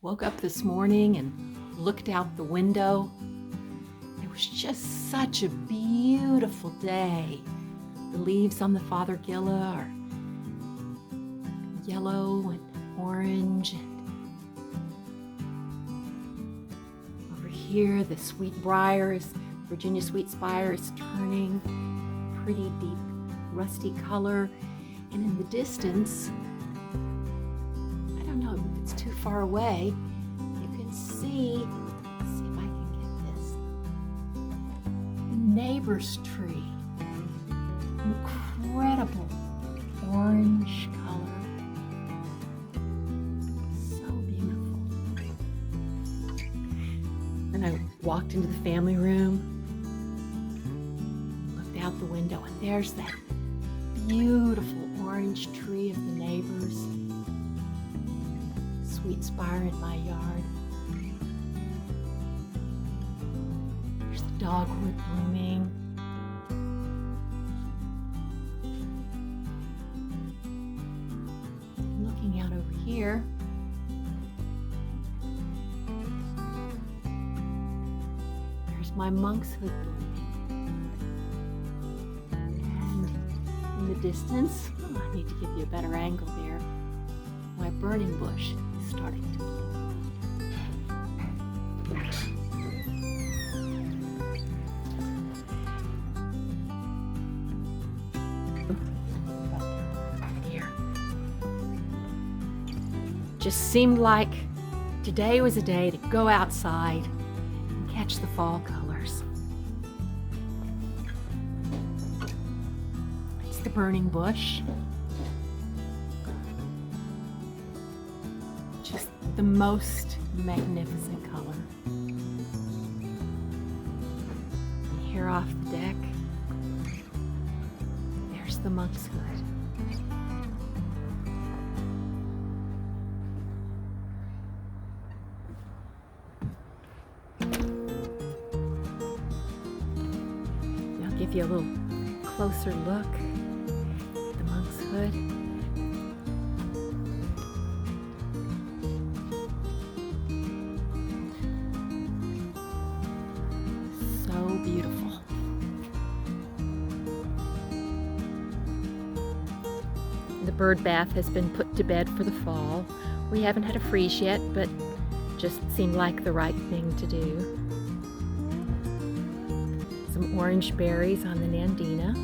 woke up this morning and looked out the window. It was just such a beautiful day. The leaves on the Fothergilla are yellow and orange. And over here, the Virginia sweetbriar is turning pretty deep rusty color. And in the distance, I don't know if it's too far away, you can see, let's see if I can get this, the neighbor's tree. Incredible orange color. So beautiful. And I walked into the family room, looked out the window, and there's that beautiful orange tree of the neighbors. Sweetbriar in my yard. There's the dogwood blooming. Looking out over here, there's my monkshood blooming. And in the distance, I need to give you a better angle there, my burning bush is starting to bloom. Here. Just seemed like today was a day to go outside and catch the fall colors. It's the burning bush. Just the most magnificent color. And here off the deck, there's the monkshood. I'll give you a little closer look at the monkshood. Beautiful. The bird bath has been put to bed for the fall. We haven't had a freeze yet, but just seemed like the right thing to do. Some orange berries on the Nandina.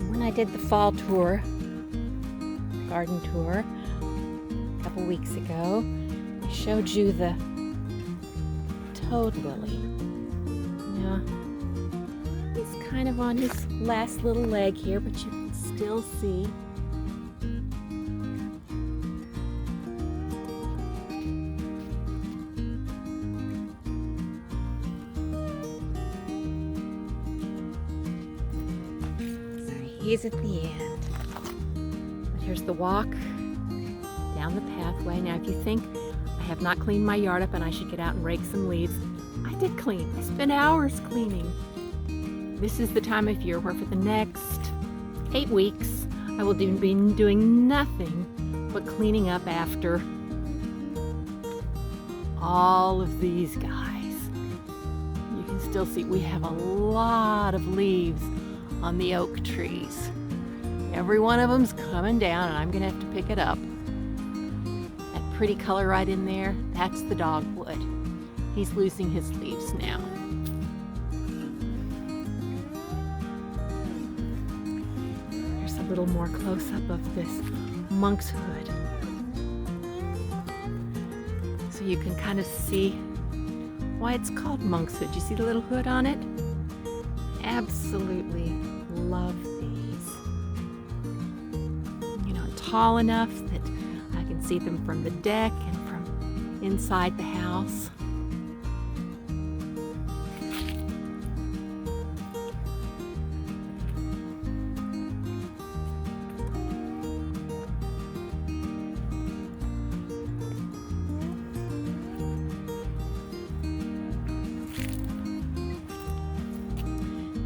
When I did the fall tour, garden tour, a couple weeks ago, I showed you the toad lily. Yeah, he's kind of on his last little leg here, but you can still see. So he's at the end. But here's the walk down the pathway. Now, if you think I have not cleaned my yard up and I should get out and rake some leaves, I did clean. I spent hours cleaning. This is the time of year where for the next 8 weeks I will be doing nothing but cleaning up after all of these guys. You can still see we have a lot of leaves on the oak trees. Every one of them's coming down and I'm gonna have to pick it up. Pretty color right in there, that's the dogwood. He's losing his leaves now. There's a little more close-up of this monkshood. So you can kind of see why it's called monkshood. You see the little hood on it? Absolutely love these. You know, tall enough that I can see them from the deck and from inside the house.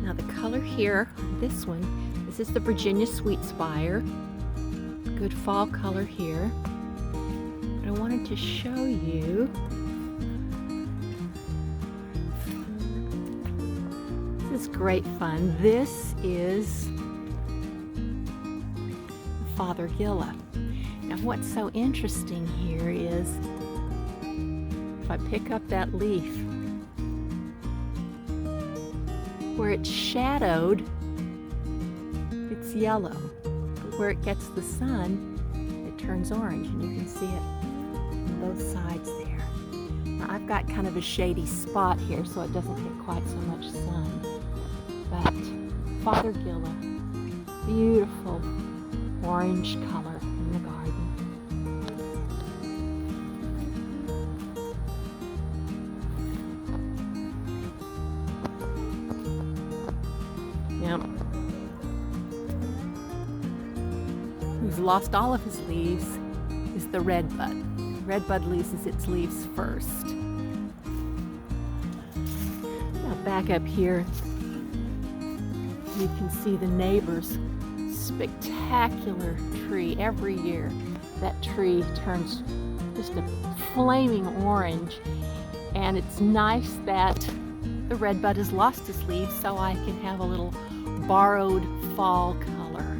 Now the color here, this one, this is the Virginia sweetbriar. good fall color here. But I wanted to show you this is great fun. This is Fothergilla. Now what's so interesting here is if I pick up that leaf, where it's shadowed, it's yellow. But where it gets the sun, it turns orange, and you can see it on both sides there. Now I've got kind of a shady spot here, so it doesn't get quite so much sun. But Fothergilla, beautiful orange color in the garden. Now, who's lost all of his leaves is the redbud. Redbud loses its leaves first. Now back up here, you can see the neighbor's spectacular tree. Every year that tree turns just a flaming orange, and it's nice that the redbud has lost his leaves so I can have a little borrowed fall color.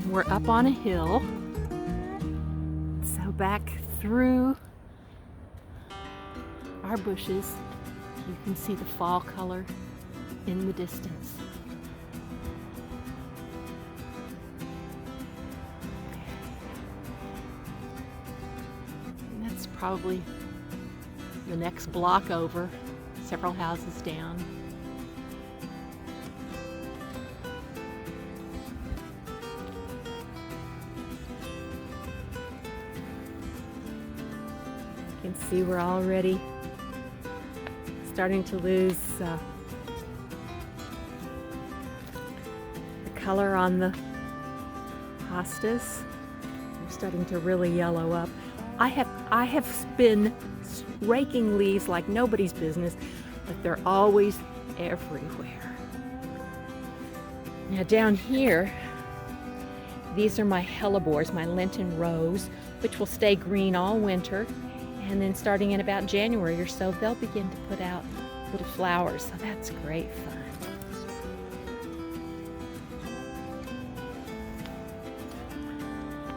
We're up on a hill, so back through our bushes you can see the fall color in the distance. And that's probably the next block over, several houses down. You can see we're already starting to lose the color on the hostas. They're starting to really yellow up. I have been raking leaves like nobody's business, but they're always everywhere. Now down here, these are my hellebores, my Lenten rose, which will stay green all winter. And then starting in about January or so, they'll begin to put out little flowers. So that's great fun.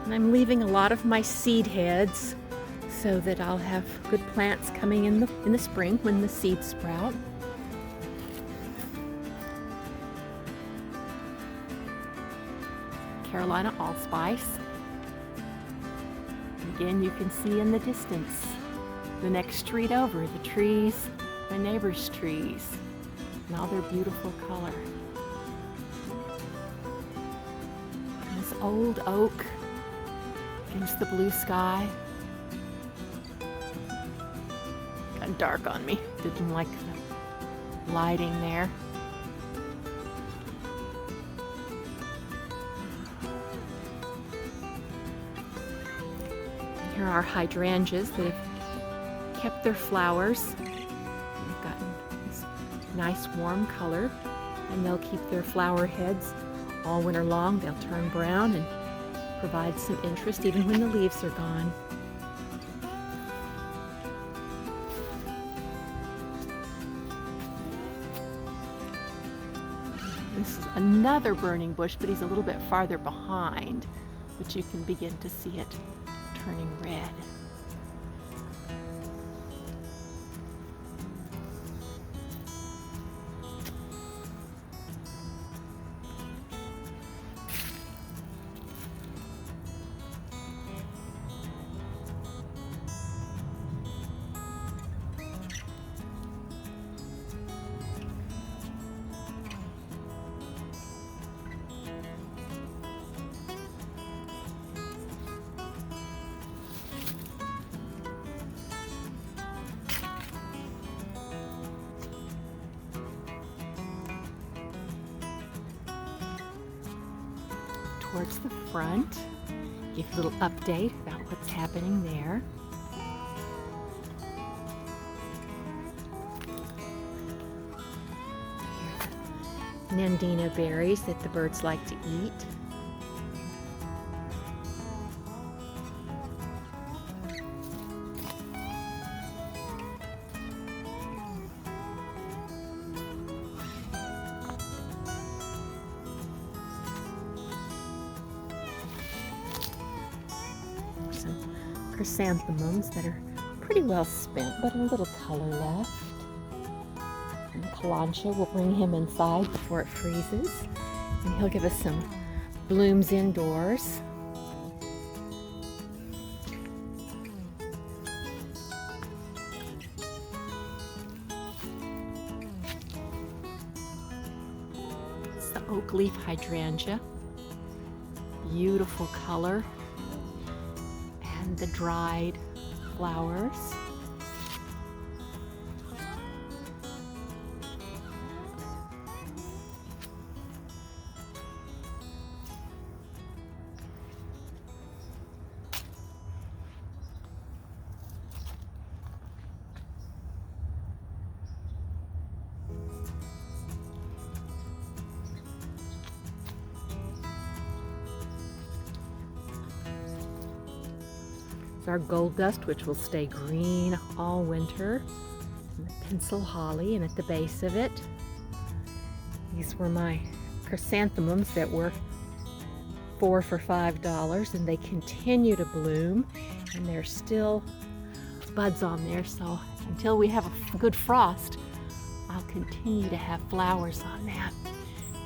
And I'm leaving a lot of my seed heads so that I'll have good plants coming in the spring when the seeds sprout. Carolina allspice. Again, you can see in the distance the next street over, the trees, my neighbor's trees, and all their beautiful color. And this old oak against the blue sky. Got dark on me, didn't like the lighting there. Here are hydrangeas that have kept their flowers. They've gotten this nice warm color, and they'll keep their flower heads all winter long. They'll turn brown and provide some interest even when the leaves are gone. This is another burning bush, but he's a little bit farther behind, but you can begin to see it turning red. Towards the front, give a little update about what's happening there. Nandina berries that the birds like to eat. Some chrysanthemums that are pretty well spent, but a little color left. And the kalanchoe, will bring him inside before it freezes, and he'll give us some blooms indoors. It's the oak leaf hydrangea. Beautiful color. And the dried flowers. Our gold dust, which will stay green all winter, and the pencil holly, and at the base of it, these were my chrysanthemums that were 4 for $5, and they continue to bloom, and there's still buds on there, so until we have a good frost, I'll continue to have flowers on that.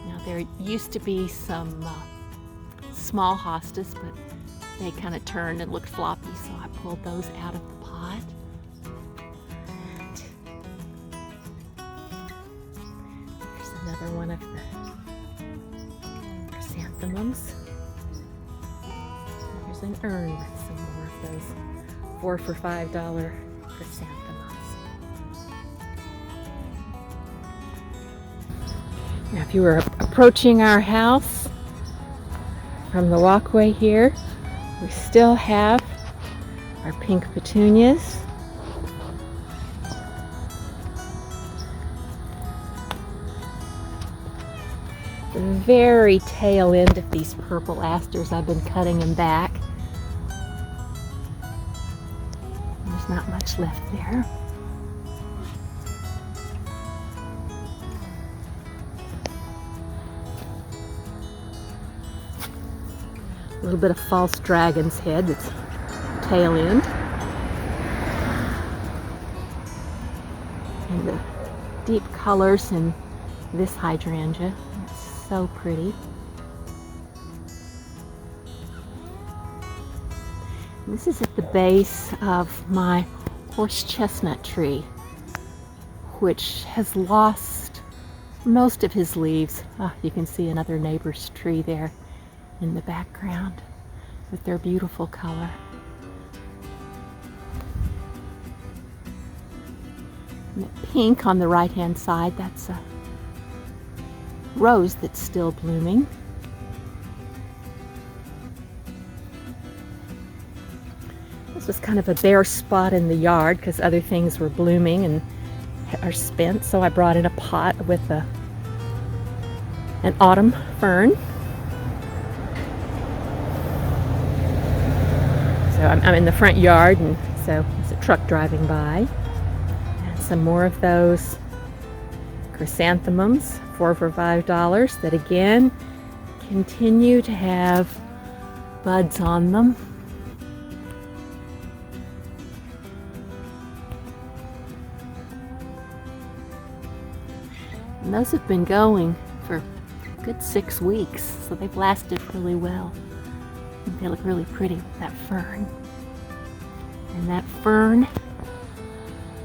Now there used to be some small hostas, but they kind of turned and looked floppy, so I pulled those out of the pot. There's another one of the chrysanthemums. There's an urn with some more of those 4 for $5 chrysanthemums. Now, if you were approaching our house from the walkway here, we still have our pink petunias. The very tail end of these purple asters, I've been cutting them back. There's not much left there. A little bit of false dragon's head, that's tail end. And the deep colors in this hydrangea. It's so pretty. And this is at the base of my horse chestnut tree, which has lost most of his leaves. You can see another neighbor's tree there in the background with their beautiful color. And the pink on the right hand side, that's a rose that's still blooming. This was kind of a bare spot in the yard because other things were blooming and are spent, so I brought in a pot with an autumn fern. So I'm in the front yard, and so there's a truck driving by. And some more of those chrysanthemums, 4 for $5, that again continue to have buds on them. And those have been going for a good 6 weeks, so they've lasted really well. They look really pretty with that fern. And that fern,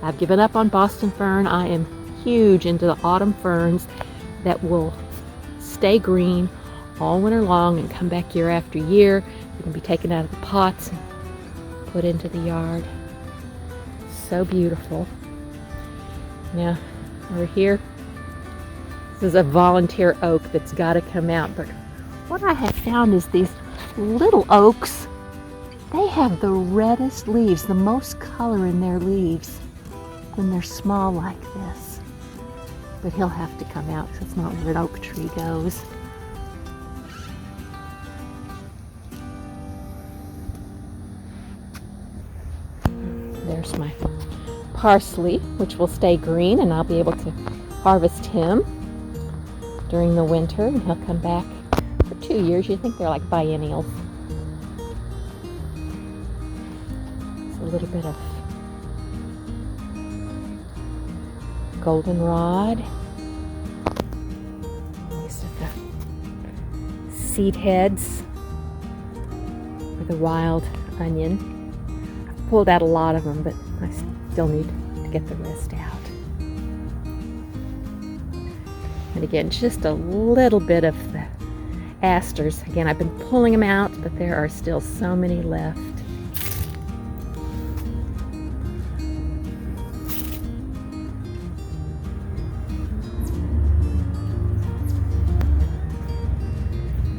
I've given up on Boston fern. I am huge into the autumn ferns that will stay green all winter long and come back year after year. They can be taken out of the pots and put into the yard. So beautiful. Now, over here, this is a volunteer oak that's got to come out, but what I have found is these little oaks, they have the reddest leaves, the most color in their leaves when they're small like this. but he'll have to come out because it's not where an oak tree goes. There's my parsley, which will stay green, and I'll be able to harvest him during the winter, and he'll come back for 2 years. You think they're like biennials. It's a little bit of goldenrod. These are the seed heads for the wild onion. I've pulled out a lot of them, but I still need to get the rest out. And again, just a little bit of the asters. Again, I've been pulling them out, but there are still so many left.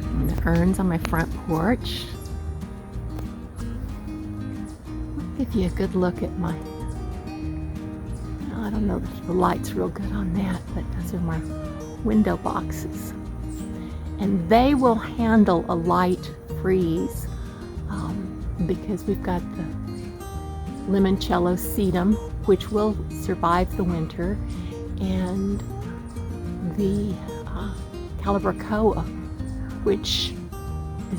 And the urns on my front porch. I'll give you a good look at my, I don't know if the light's real good on that, but those are my window boxes. And they will handle a light freeze because we've got the limoncello sedum, which will survive the winter, and the calabracoa, which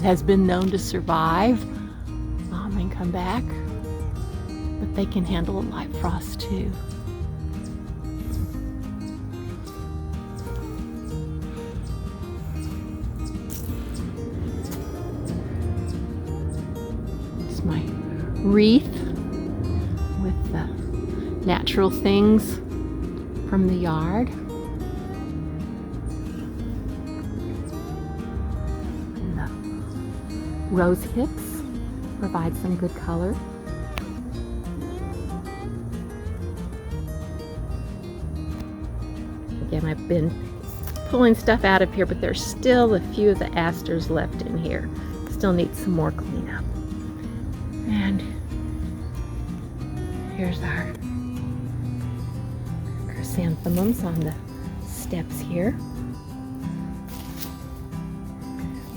has been known to survive and come back, but they can handle a light frost too. My wreath with the natural things from the yard. And the rose hips provide some good color. Again, I've been pulling stuff out of here, but there's still a few of the asters left in here. Still need some more cleanup. And here's our chrysanthemums on the steps here.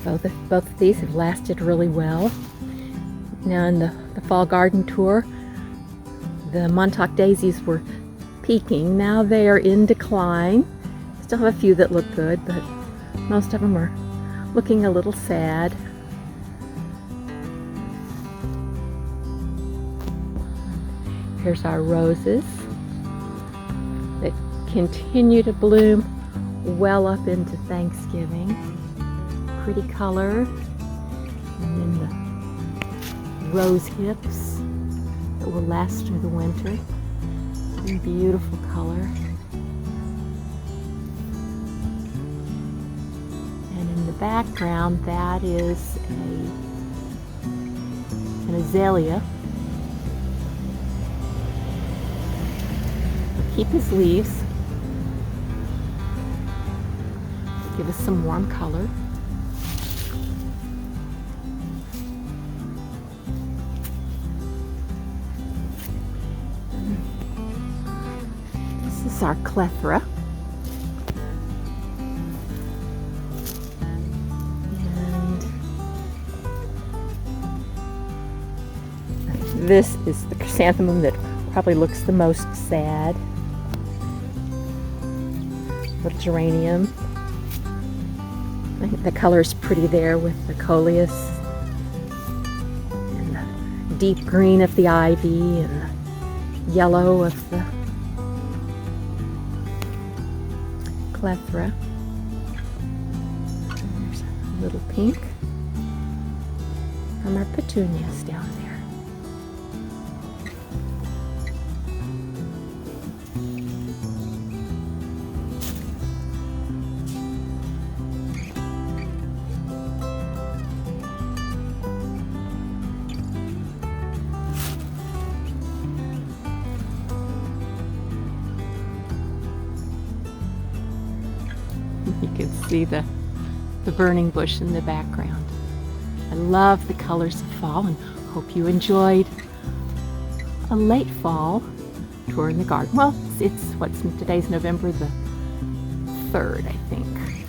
Both of these have lasted really well. Now in the fall garden tour, the Montauk daisies were peaking. Now they are in decline. Still have a few that look good, but most of them are looking a little sad. Here's our roses that continue to bloom well up into Thanksgiving. Pretty color. And then the rose hips that will last through the winter. Beautiful color. And in the background, that is an azalea. Keep his leaves, give us some warm color. This is our clethra. And this is the chrysanthemum that probably looks the most sad. Little geranium. I think the color is pretty there with the coleus and the deep green of the ivy and the yellow of the clethra. And there's a little pink from our petunias down there. You can see the burning bush in the background. I love the colors of fall and hope you enjoyed a late fall tour in the garden. Well, today's November the 3rd, I think.